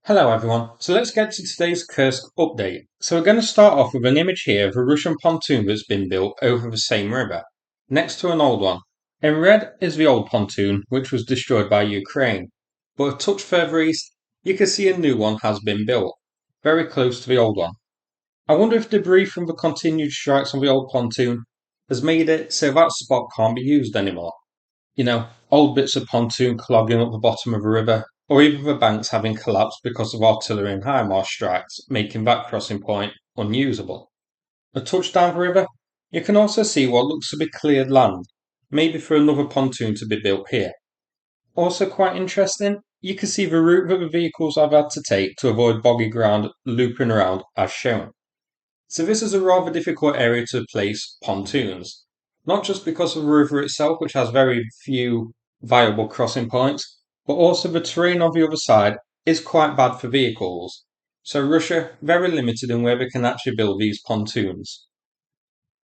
Hello everyone, so let's get to today's Kursk update. So we're going to start off with an image here of a Russian pontoon that's been built over the same river, next to an old one. In red is the old pontoon, which was destroyed by Ukraine, but a touch further east, you can see a new one has been built, very close to the old one. I wonder if debris from the continued strikes on the old pontoon has made it so that spot can't be used anymore. Old bits of pontoon clogging up the bottom of a river, or even the banks having collapsed because of artillery and HIMARS strikes, making that crossing point unusable. A touch down the river, you can also see what looks to be cleared land, maybe for another pontoon to be built here. Also quite interesting, you can see the route that the vehicles have had to take to avoid boggy ground looping around as shown. So this is a rather difficult area to place pontoons, not just because of the river itself, which has very few viable crossing points, but also the terrain on the other side is quite bad for vehicles. So Russia very limited in where they can actually build these pontoons.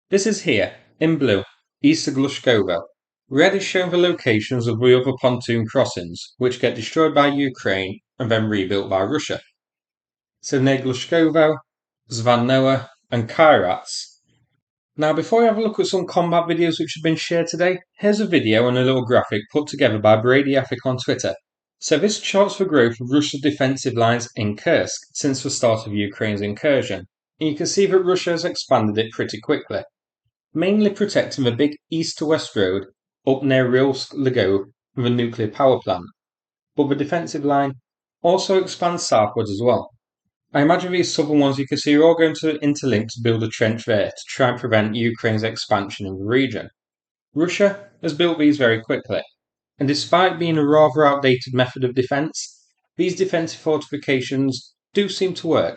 This is here, in blue, east of Glushkovo. Red is showing the locations of the other pontoon crossings, which get destroyed by Ukraine and then rebuilt by Russia. So near Glushkovo, Zvanoa, and Kairats. Now, before we have a look at some combat videos which have been shared today, here's a video and a little graphic put together by Brady Effic on Twitter. So this charts the growth of Russia's defensive lines in Kursk since the start of Ukraine's incursion. And you can see that Russia has expanded it pretty quickly, mainly protecting the big east-to-west road up near Rilsk-Legov with a nuclear power plant. But the defensive line also expands southwards as well. I imagine these southern ones you can see are all going to interlink to build a trench there to try and prevent Ukraine's expansion in the region. Russia has built these very quickly, and despite being a rather outdated method of defence, these defensive fortifications do seem to work.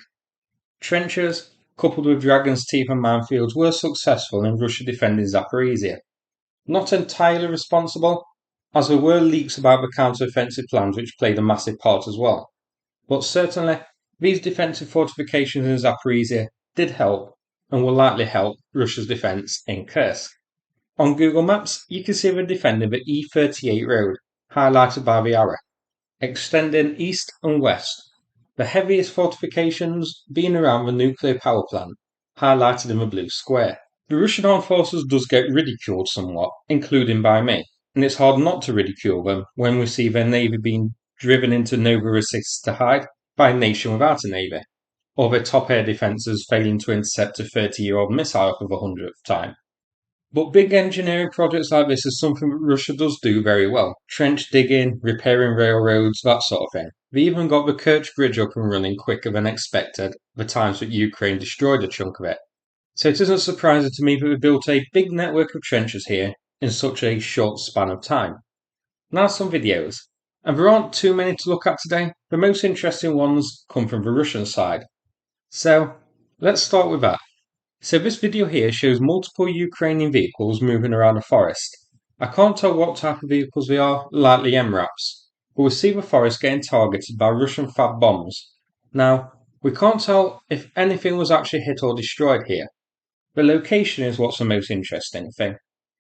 Trenches, coupled with Dragon's Teeth and minefields, were successful in Russia defending Zaporizhia. Not entirely responsible, as there were leaks about the counter-offensive plans which played a massive part as well, but certainly these defensive fortifications in Zaporizhia did help and will likely help Russia's defence in Kursk. On Google Maps, you can see the defending the E38 road, highlighted by the arrow, extending east and west, the heaviest fortifications being around the nuclear power plant, highlighted in the blue square. The Russian armed forces does get ridiculed somewhat, including by me, and it's hard not to ridicule them when we see their navy being driven into Novorossiysk to hide by a nation without a navy, or their top air defences failing to intercept a 30-year-old missile for the 100th time. But big engineering projects like this is something that Russia does do very well. Trench digging, repairing railroads, that sort of thing. They even got the Kerch Bridge up and running quicker than expected the times that Ukraine destroyed a chunk of it. So it isn't surprising to me that we built a big network of trenches here in such a short span of time. Now some videos. And there aren't too many to look at today. The most interesting ones come from the Russian side. So let's start with that. So this video here shows multiple Ukrainian vehicles moving around a forest. I can't tell what type of vehicles they are, likely MRAPs, but we see the forest getting targeted by Russian FAB bombs. Now, we can't tell if anything was actually hit or destroyed here. The location is what's the most interesting thing.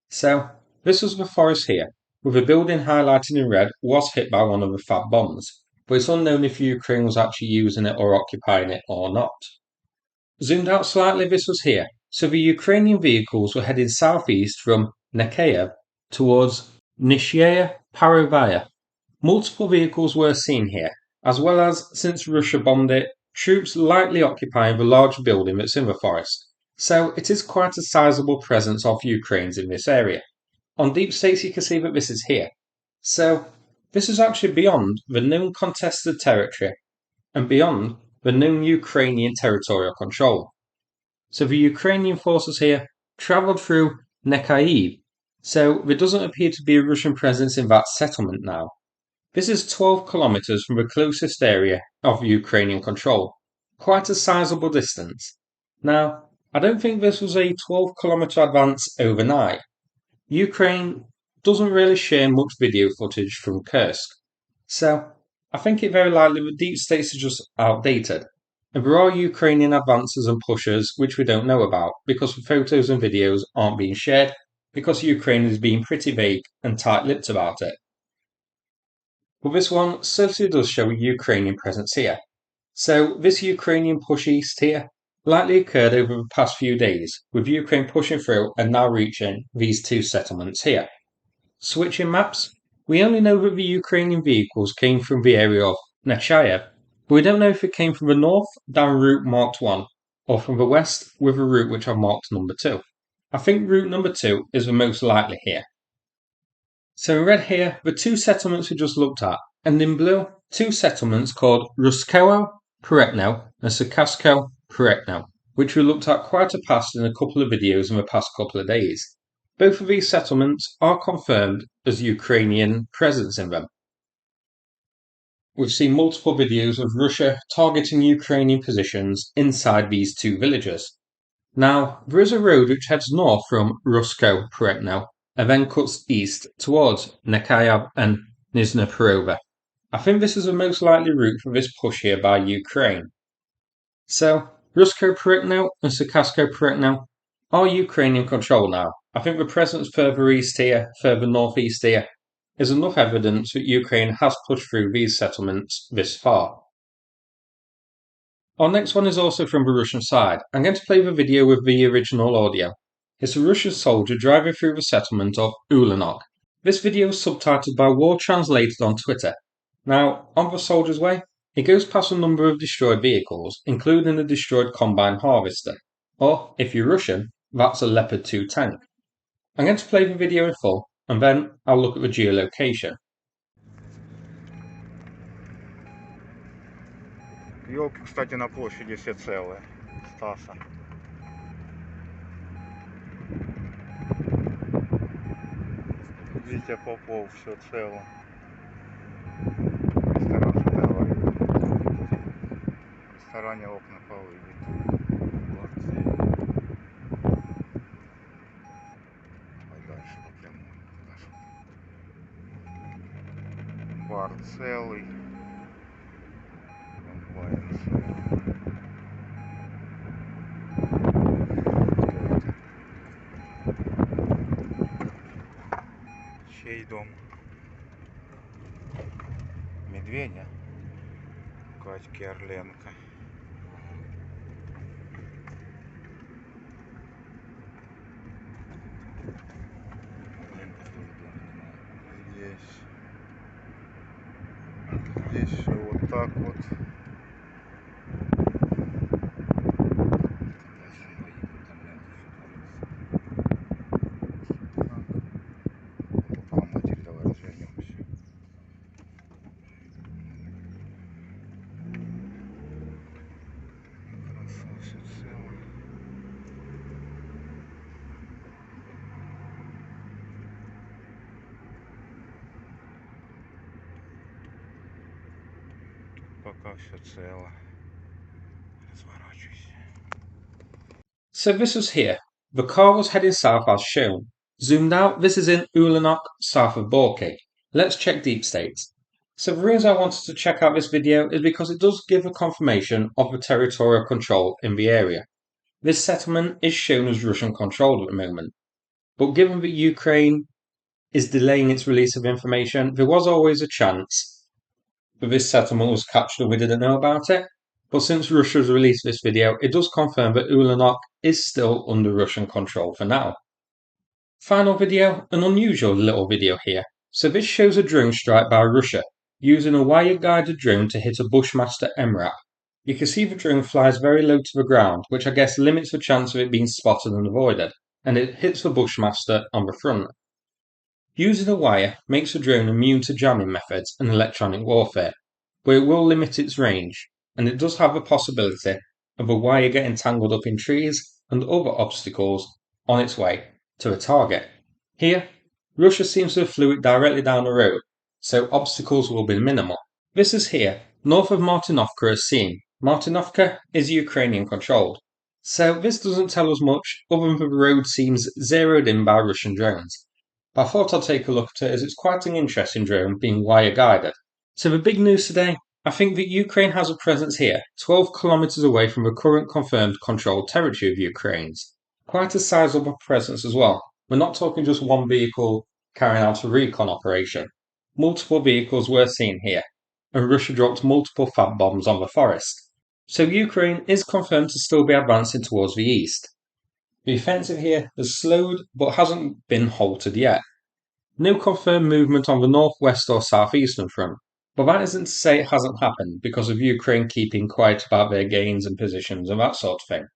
So, this was the forest here, with a building highlighted in red was hit by one of the FAB bombs, but it's unknown if Ukraine was actually using it or occupying it or not. Zoomed out slightly, this was here. So the Ukrainian vehicles were heading southeast from Nechayev towards Nishaya Parovaya. Multiple vehicles were seen here, as well as, since Russia bombed it, troops lightly occupying the large building that's in the forest. So it is quite a sizable presence of Ukrainians in this area. On deep states you can see that this is here. So this is actually beyond the known contested territory and beyond the known Ukrainian territorial control. So the Ukrainian forces here travelled through Nechayev, so there doesn't appear to be a Russian presence in that settlement now. This is 12 kilometres from the closest area of Ukrainian control, quite a sizable distance. Now, I don't think this was a 12-kilometre advance overnight. Ukraine doesn't really share much video footage from Kursk, so I think it very likely the deep states are just outdated. And there are Ukrainian advances and pushes which we don't know about because the photos and videos aren't being shared because Ukraine is being pretty vague and tight-lipped about it. But this one certainly does show a Ukrainian presence here. So this Ukrainian push east here likely occurred over the past few days, with Ukraine pushing through and now reaching these two settlements here. Switching maps, we only know that the Ukrainian vehicles came from the area of Nechayev, but we don't know if it came from the north down route marked 1 or from the west with a route which I've marked number 2. I think route number 2 is the most likely here. So in red here, the two settlements we just looked at, and in blue, two settlements called Ruskovo Perekno and Sakasko Perekno, which we looked at quite a past in a couple of videos in the past couple of days. Both of these settlements are confirmed as Ukrainian presence in them. We've seen multiple videos of Russia targeting Ukrainian positions inside these two villages. Now, there is a road which heads north from Rusko Perekno and then cuts east towards Nechayev and Nizhny Perova. I think this is the most likely route for this push here by Ukraine. So, Rusko Perekno and Sakasko Perekno are Ukrainian control now. I think the presence further east here, further northeast here, is enough evidence that Ukraine has pushed through these settlements this far. Our next one is also from the Russian side. I'm going to play the video with the original audio. It's a Russian soldier driving through the settlement of Ulanok. This video is subtitled by War Translated on Twitter. Now, on the soldier's way, he goes past a number of destroyed vehicles, including a destroyed combine harvester. Or, if you're Russian, that's a Leopard 2 tank. I'm going to play the video in full, and then I'll look at the geolocation. Елки, кстати, на площади все целые. Стаса. Витя Попов, все цело. Ресторан целый. В ресторане окна повыбиты. А дальше по прямой. Бар целый. Чей дом? Медведя? Катьки Орленко. Здесь все вот так вот. Пока все цело. Разворачивайся. So this was here. The car was heading south as shown. Zoomed out, this is in Ulanok, south of Borky. Let's check deep states. So the reason I wanted to check out this video is because it does give a confirmation of the territorial control in the area. This settlement is shown as Russian controlled at the moment. But given that Ukraine is delaying its release of information, there was always a chance that this settlement was captured and we didn't know about it. But since Russia has released this video, it does confirm that Ulanok is still under Russian control for now. Final video, an unusual little video here. So this shows a drone strike by Russia, using a wire-guided drone to hit a Bushmaster MRAP. You can see the drone flies very low to the ground, which I guess limits the chance of it being spotted and avoided, and it hits the Bushmaster on the front. Using a wire makes the drone immune to jamming methods and electronic warfare, but it will limit its range, and it does have the possibility of a wire getting tangled up in trees and other obstacles on its way to a target. Here, Russia seems to have flew it directly down the road, so obstacles will be minimal. This is here, north of Martinovka as seen. Martinovka is Ukrainian controlled, so this doesn't tell us much other than the road seems zeroed in by Russian drones. But I thought I'd take a look at it as it's quite an interesting drone being wire guided. So the big news today, I think that Ukraine has a presence here, 12 kilometers away from the current confirmed controlled territory of Ukraine's. Quite a sizable presence as well. We're not talking just one vehicle carrying out a recon operation. Multiple vehicles were seen here, and Russia dropped multiple fab bombs on the forest. So Ukraine is confirmed to still be advancing towards the east. The offensive here has slowed but hasn't been halted yet. No confirmed movement on the northwest or southeastern front, but that isn't to say it hasn't happened because of Ukraine keeping quiet about their gains and positions and that sort of thing.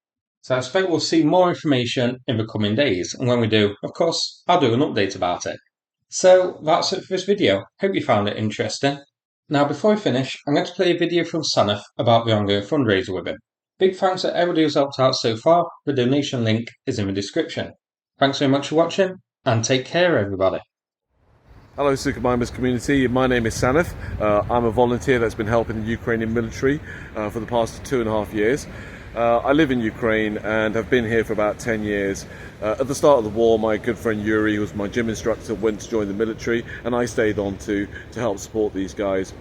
So I expect we'll see more information in the coming days, and when we do, of course, I'll do an update about it. So that's it for this video. Hope you found it interesting. Now before we finish, I'm going to play a video from Saneth about the ongoing fundraiser with him. Big thanks to everybody who's helped out so far. The donation link is in the description. Thanks so much for watching, and take care everybody. Hello Suchomimus community, my name is Saneth. I'm a volunteer that's been helping the Ukrainian military for the past 2.5 years. I live in Ukraine and have been here for about 10 years. At the start of the war, my good friend Yuri, who was my gym instructor, went to join the military, and I stayed on to help support these guys.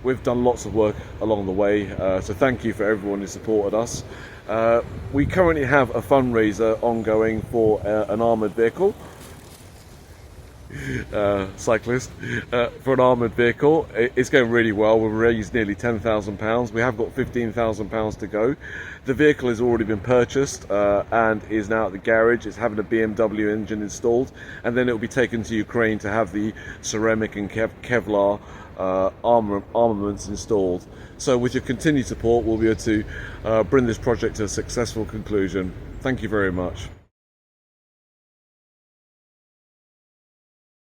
We've done lots of work along the way, so thank you for everyone who supported us. We currently have a fundraiser ongoing for an armoured vehicle. Cyclist for an armoured vehicle. It's going really well. We've raised nearly £10,000. We have got £15,000 to go. The vehicle has already been purchased and is now at the garage. It's having a BMW engine installed, and then it will be taken to Ukraine to have the ceramic and Kevlar armaments installed. So with your continued support, we'll be able to bring this project to a successful conclusion. Thank you very much.